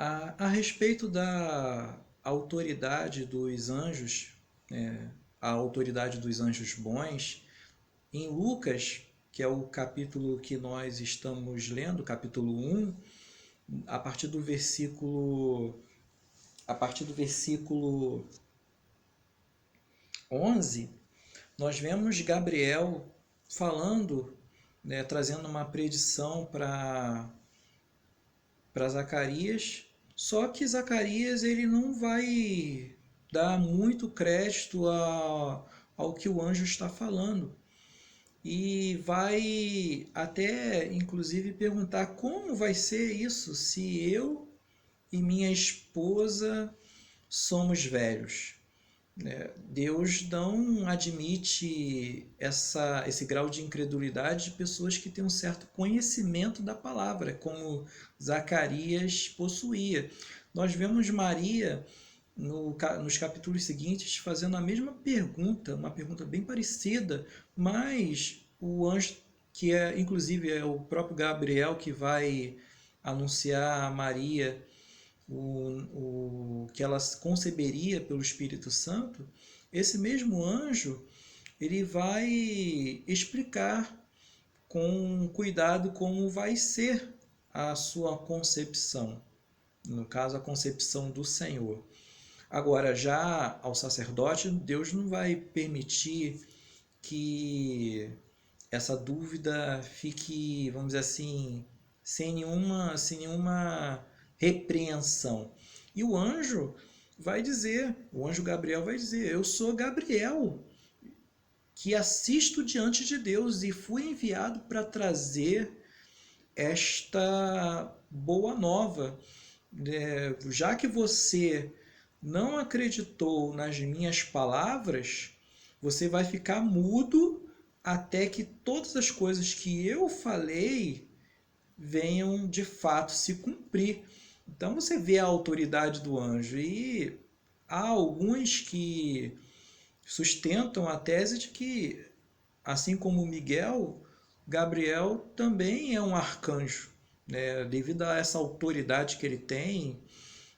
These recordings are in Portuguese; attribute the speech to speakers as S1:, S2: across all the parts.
S1: A respeito da autoridade dos anjos, a autoridade dos anjos bons, em Lucas, que é o capítulo que nós estamos lendo, capítulo 1, a partir do versículo, a partir do versículo 11, nós vemos Gabriel falando, trazendo uma predição para Zacarias, só que Zacarias ele não vai dar muito crédito ao que o anjo está falando e vai até inclusive perguntar como vai ser isso se eu e minha esposa somos velhos. Deus não admite esse grau de incredulidade de pessoas que têm um certo conhecimento da palavra, como Zacarias possuía. Nós vemos Maria nos capítulos seguintes fazendo a mesma pergunta, uma pergunta bem parecida, mas o anjo, que inclusive é o próprio Gabriel que vai anunciar a Maria o que ela conceberia pelo Espírito Santo, esse mesmo anjo ele vai explicar com cuidado como vai ser a sua concepção, no caso a concepção do Senhor. Agora, já ao sacerdote, Deus não vai permitir que essa dúvida fique, vamos dizer assim, sem nenhuma repreensão. E o anjo Gabriel vai dizer: eu sou Gabriel, que assisto diante de Deus e fui enviado para trazer esta boa nova. Já que você não acreditou nas minhas palavras, você vai ficar mudo até que todas as coisas que eu falei venham de fato se cumprir. Então você vê a autoridade do anjo e há alguns que sustentam a tese de que, assim como Miguel, Gabriel também é um arcanjo, devido a essa autoridade que ele tem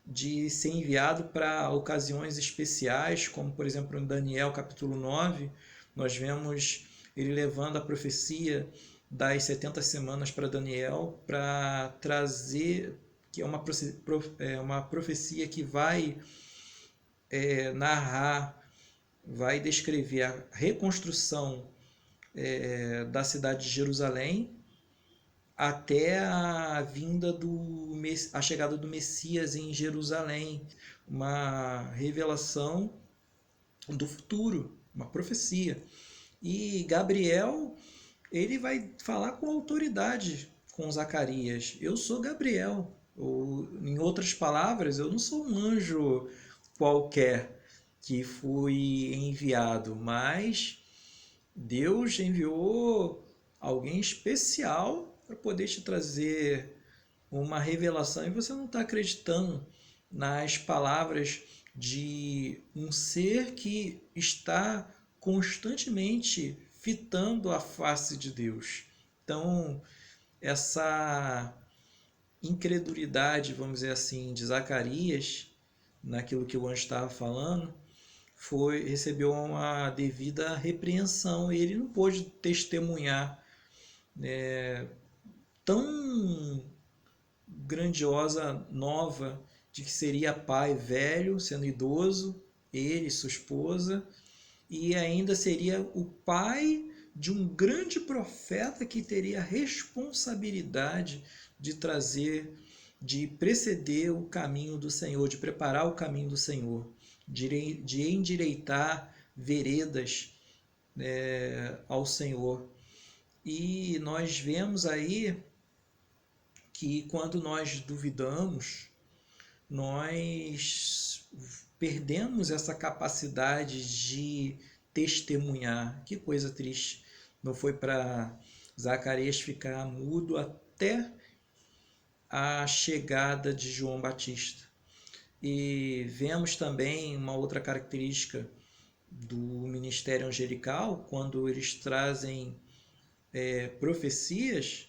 S1: de ser enviado para ocasiões especiais, como por exemplo em Daniel capítulo 9, nós vemos ele levando a profecia das 70 semanas para Daniel para trazer, que é uma profecia que vai narrar, vai descrever a reconstrução da cidade de Jerusalém até a chegada do Messias em Jerusalém, uma revelação do futuro, uma profecia. E Gabriel, ele vai falar com autoridade com Zacarias. Eu sou Gabriel. Ou, em outras palavras, eu não sou um anjo qualquer que fui enviado, mas Deus enviou alguém especial para poder te trazer uma revelação e você não está acreditando nas palavras de um ser que está constantemente fitando a face de Deus. Então, essa incredulidade, vamos dizer assim, de Zacarias, naquilo que o anjo estava falando, recebeu uma devida repreensão e ele não pôde testemunhar tão grandiosa nova de que seria pai velho, sendo idoso, ele, sua esposa, e ainda seria o pai de um grande profeta que teria a responsabilidade de trazer, de preceder o caminho do Senhor, de preparar o caminho do Senhor, de endireitar veredas ao Senhor. E nós vemos aí que quando nós duvidamos, nós perdemos essa capacidade de testemunhar. Que coisa triste. Não foi para Zacarias ficar mudo até a chegada de João Batista. E vemos também uma outra característica do ministério angelical, quando eles trazem profecias,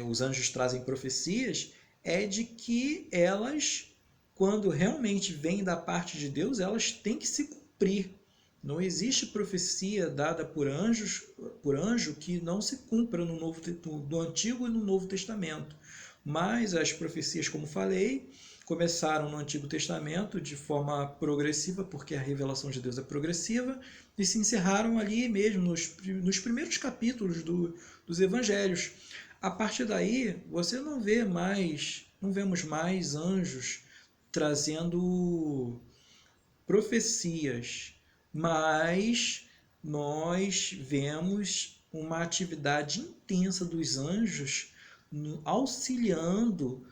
S1: os anjos trazem profecias, é de que elas, quando realmente vêm da parte de Deus, elas têm que se cumprir. Não existe profecia dada por anjo que não se cumpra no Antigo e no Novo Testamento. Mas as profecias, como falei, começaram no Antigo Testamento de forma progressiva, porque a revelação de Deus é progressiva, e se encerraram ali mesmo, nos primeiros capítulos dos Evangelhos. A partir daí, você não vemos mais anjos trazendo profecias, mas nós vemos uma atividade intensa dos anjos auxiliando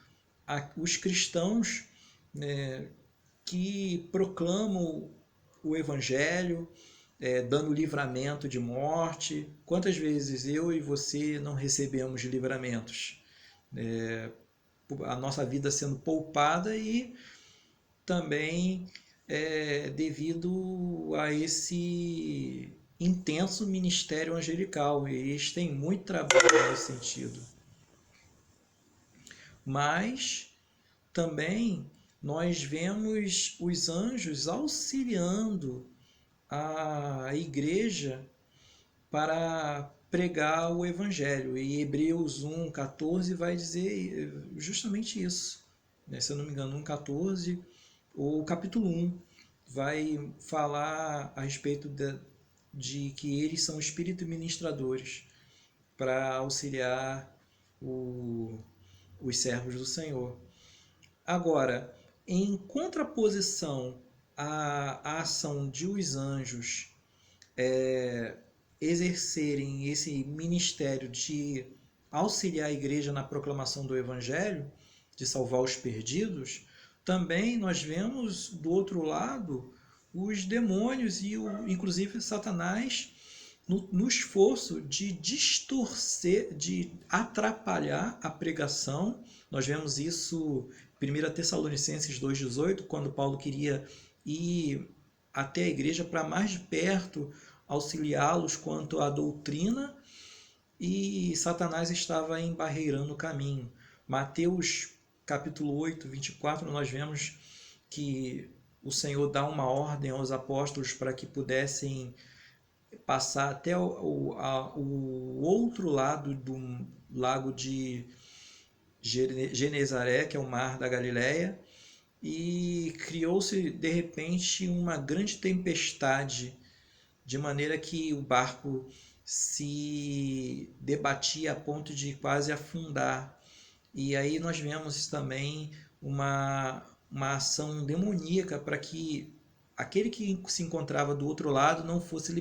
S1: os cristãos, né, que proclamam o Evangelho, dando livramento de morte. Quantas vezes eu e você não recebemos livramentos? A nossa vida sendo poupada e também devido a esse intenso ministério angelical. Eles têm muito trabalho nesse sentido. Mas também nós vemos os anjos auxiliando a igreja para pregar o evangelho. E Hebreus 1:14 vai dizer justamente isso. Se eu não me engano, 1:14, ou capítulo 1 vai falar a respeito de que eles são espíritos ministradores para auxiliar os servos do Senhor. Agora, em contraposição à ação de os anjos exercerem esse ministério de auxiliar a igreja na proclamação do Evangelho, de salvar os perdidos, também nós vemos do outro lado os demônios e inclusive Satanás no esforço de distorcer, de atrapalhar a pregação. Nós vemos isso em 1 Tessalonicenses 2,18, quando Paulo queria ir até a igreja para mais de perto auxiliá-los quanto à doutrina, e Satanás estava embarreirando o caminho. Mateus capítulo 8, 24, nós vemos que o Senhor dá uma ordem aos apóstolos para que pudessem passar até o outro lado do lago de Genezaré, que é o mar da Galileia, e criou-se de repente uma grande tempestade, de maneira que o barco se debatia a ponto de quase afundar. E aí nós vemos também uma ação demoníaca para que aquele que se encontrava do outro lado não fosse